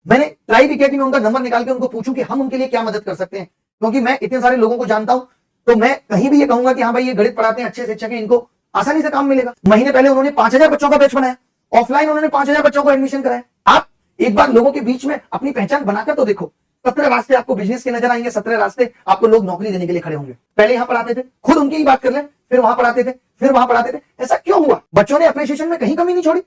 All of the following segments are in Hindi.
मैंने ट्राई भी किया कि मैं उनका नंबर निकाल के उनको पूछूं कि हम उनके लिए क्या मदद कर सकते हैं, क्योंकि मैं इतने सारे लोगों को जानता हूं, तो मैं कहीं भी ये कहूंगा कि हाँ भाई ये गणित पढ़ाते हैं, अच्छे शिक्षक हैं, इनको आसानी से काम मिलेगा। महीने पहले उन्होंने 5,000 बच्चों का बैच बनाया, ऑफलाइन उन्होंने 5,000 बच्चों को एडमिशन कराया। आप एक बार लोगों के बीच में अपनी पहचान बनाकर तो देखो, 17 रास्ते आपको बिजनेस के नजर आएंगे, 17 रास्ते आपको लोग नौकरी देने के लिए खड़े होंगे। पहले यहां पढ़ाते थे, खुद उनकी ही बात कर ले, फिर वहां पढ़ाते थे, फिर वहां पढ़ाते थे। ऐसा क्यों हुआ? बच्चों ने अप्रिसिएशन में कहीं कमी नहीं छोड़ी।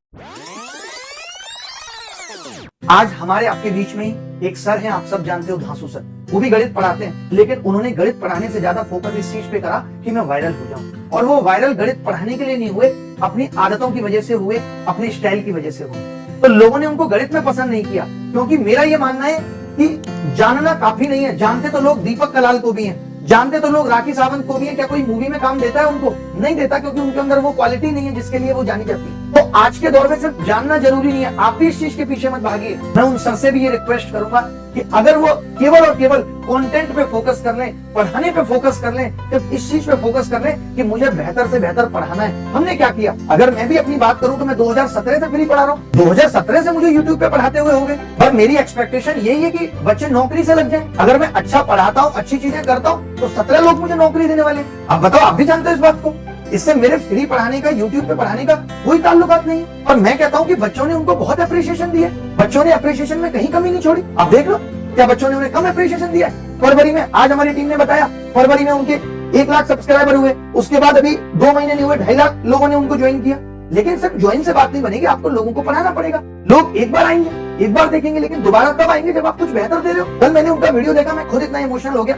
आज हमारे आपके बीच में ही एक सर हैं, आप सब जानते हो, धांसू सर। वो भी गणित पढ़ाते हैं, लेकिन उन्होंने गणित पढ़ाने से ज्यादा फोकस इस चीज पे करा कि मैं वायरल हो जाऊं। और वो वायरल गणित पढ़ाने के लिए नहीं हुए, अपनी आदतों की वजह से हुए, अपने स्टाइल की वजह से हुए। तो लोगों ने उनको गणित में पसंद नहीं किया, क्योंकि मेरा ये मानना है कि जानना काफी नहीं है। जानते तो लोग दीपक कलाल को भी हैं, जानते तो लोग राखी सावंत को भी है। क्या कोई मूवी में काम देता है उनको? नहीं देता, क्योंकि उनके अंदर वो क्वालिटी नहीं है जिसके लिए वो जानी जाती है। तो आज के दौर में सिर्फ जानना जरूरी नहीं है, आप भी इस चीज के पीछे मत भागिए। मैं उन सर से भी ये रिक्वेस्ट करूंगा कि अगर वो केवल और केवल कंटेंट पे फोकस कर लें, पढ़ाने पे फोकस कर लें, तो इस चीज पे फोकस कर लें कि मुझे बेहतर से बेहतर पढ़ाना है। हमने क्या किया? अगर मैं भी अपनी बात करूं तो मैं 2017 से फ्री पढ़ा रहा हूं। 2017 से मुझे यूट्यूब पे पढ़ाते हुए हो गए, और मेरी एक्सपेक्टेशन यही है कि बच्चे नौकरी से लग जाए। अगर मैं अच्छा पढ़ाता हूँ, अच्छी चीजें करता हूँ, तो 17 लोग मुझे नौकरी देने वाले। अब बताओ, आप भी जानते हो इस बात को। इससे मेरे फ्री पढ़ाने का, यूट्यूब पे पढ़ाने का कोई ताल्लुकात नहीं। और मैं कहता हूँ कि बच्चों ने उनको बहुत अप्रिसिएशन दिया, बच्चों ने अप्रिसिएशन में कहीं कमी नहीं छोड़ी। आप देख लो, क्या बच्चों ने उन्हें कम अप्रिसिएशन दिया? फरवरी में, आज हमारी टीम ने बताया, फरवरी में उनके 1 लाख सब्सक्राइबर हुए। उसके बाद अभी 2 महीने नहीं हुए, 2.5 लाख लोगों ने उनको ज्वाइन किया। लेकिन सिर्फ ज्वाइन से बात नहीं बनेगी, आपको लोगों को पढ़ाना पड़ेगा। लोग एक बार आएंगे, एक बार देखेंगे, लेकिन दोबारा तब आएंगे जब आप कुछ बेहतर दे रहे हो। कल मैंने उनका वीडियो देखा, मैं खुद इतना इमोशनल हो गया।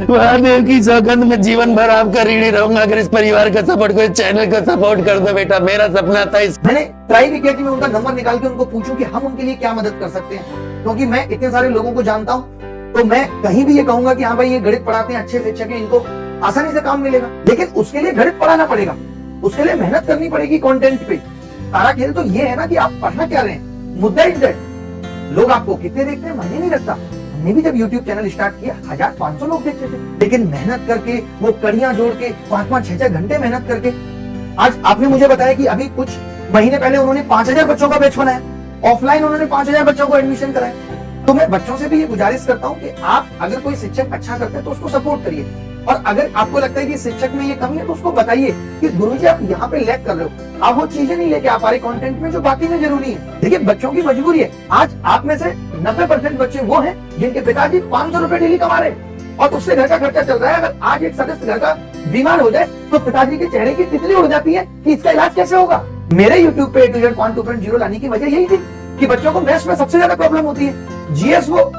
महादेव की सौगंध में जीवन भर आपका ऋणी रहूंगा अगर इस परिवार का सपोर्ट को, इस चैनल का सपोर्ट कर दो बेटा। मेरा सपना था मैंने ट्राई भी किया कि मैं उनका नंबर निकाल के उनको पूछूं कि हम उनके लिए क्या मदद कर सकते हैं, क्योंकि मैं इतने सारे लोगों को जानता हूं, तो मैं कहीं भी ये कहूंगा कि हाँ भाई ये गणित पढ़ाते हैं, अच्छे शिक्षक हैं, इनको आसानी से काम मिलेगा। लेकिन उसके लिए गणित पढ़ाना पड़ेगा, उसके लिए मेहनत करनी पड़ेगी कंटेंट पे। सारा खेल तो ये है ना कि आप पढ़ना क्या रहे हैं। मुद्दा इज दैट लोग आपको कितने देखते हैं मायने नहीं रखता। हमने भी जब YouTube चैनल स्टार्ट किया 1500 लोग देखते थे, लेकिन मेहनत करके, वो कड़ियां जोड़ के, 5-5, 6-6 घंटे मेहनत करके, आज आपने मुझे बताया कि अभी कुछ महीने पहले उन्होंने 5,000 बच्चों का बैच बनाया, ऑफलाइन उन्होंने 5,000 बच्चों को एडमिशन कराया। तो मैं बच्चों से भी ये गुजारिश करता हूँ कि आप अगर कोई शिक्षक अच्छा करते हैं तो उसको सपोर्ट करिए, और अगर आपको लगता है कि शिक्षक में ये कमी है तो उसको बताइए कि गुरुजी आप यहाँ पे लैग कर रहे हो, आप वो चीजें नहीं लेके आ पा रहे कंटेंट में जो बाकी में जरूरी है। देखिए, बच्चों की मजबूरी है। आज आप में से 90% बच्चे वो हैं जिनके पिताजी 500 रुपए डेली कमा रहे हैं और उससे घर का खर्चा चल रहा है। अगर आज एक सदस्य घर का बीमार हो जाए तो पिताजी के चेहरे की तितली उड़ जाती है कि इसका इलाज कैसे होगा। मेरे YouTube पे A to Z Quant 2.0 लाने की वजह यही थी कि बच्चों को मैथ्स में सबसे ज्यादा प्रॉब्लम होती है। जीएस वो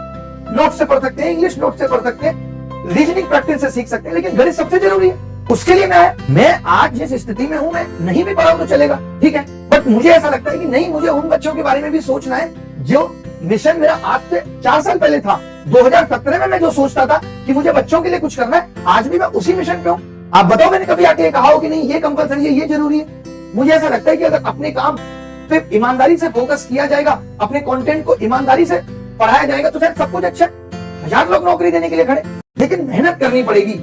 नोट से पढ़ सकते हैं, इंग्लिश नोट से पढ़ सकते हैं, रीजनिंग प्रैक्टिस से सीख सकते हैं, लेकिन गणित सबसे जरूरी है। उसके लिए मैं आज जिस स्थिति में हूं, मैं नहीं भी पढ़ाऊं तो चलेगा, ठीक है, बट मुझे ऐसा लगता है कि नहीं, मुझे उन बच्चों के बारे में भी सोचना है जो मिशन मेरा आज से 4 साल पहले था। 2017 में मैं जो सोचता था कि मुझे बच्चों के लिए कुछ करना है, आज भी मैं उसी मिशन पे हूँ। आप बताओ, मैंने कभी आके कहा हो कि नहीं ये कंपलसरी है, ये जरूरी है? मुझे ऐसा लगता है कि अगर अपने काम पे ईमानदारी से फोकस किया जाएगा, अपने कंटेंट को ईमानदारी से पढ़ाया जाएगा, तो शायद सब कुछ अच्छा है। 1000 लोग नौकरी देने के लिए खड़े, लेकिन मेहनत करनी पड़ेगी।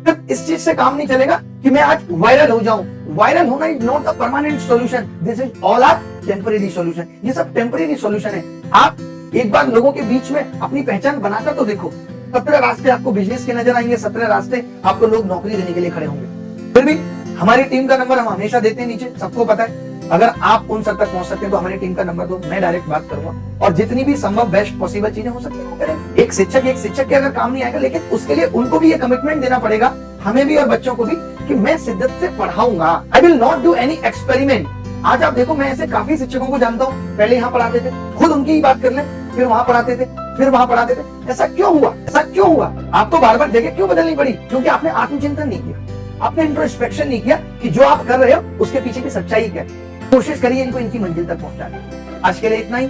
सिर्फ इस चीज से काम नहीं चलेगा कि मैं आज वायरल हो जाऊं। वायरल होना is not the permanent solution, this is all are temporary solution. ये सब टेम्परेरी सॉल्यूशन है। आप एक बार लोगों के बीच में अपनी पहचान बनाकर तो देखो, 17 रास्ते आपको बिजनेस के नजर आएंगे, 17 रास्ते आपको लोग नौकरी देने के लिए खड़े होंगे। फिर भी हमारी टीम का नंबर हम हमेशा देते हैं नीचे, सबको पता है। अगर आप उन सर तक पहुंच सकते हैं तो हमारी टीम का नंबर दो, मैं डायरेक्ट बात करूंगा, और जितनी भी संभव बेस्ट पॉसिबल चीजें हो सकती है वो करें। एक शिक्षक के अगर काम नहीं आएगा, लेकिन उसके लिए उनको भी ये कमिटमेंट देना पड़ेगा, हमें भी और बच्चों को भी, कि मैं शिद्दत से पढ़ाऊंगा। I will not do any experiment. आज आप देखो, मैं ऐसे काफी शिक्षकों को जानता हूँ, पहले यहाँ पढ़ाते थे, खुद उनकी ही बात कर ले, फिर वहां पढ़ाते थे, फिर वहां पढ़ाते थे। ऐसा क्यों हुआ? ऐसा क्यों हुआ? आपको बार बार जगह क्यों बदलनी पड़ी? क्योंकि आपने आत्मचिंतन नहीं किया, आपने इंट्रोस्पेक्शन नहीं किया कि जो आप कर रहे हो उसके पीछे की सच्चाई क्या है। कोशिश करिए इनको इनकी मंजिल तक पहुंचाने। आज के लिए इतना ही।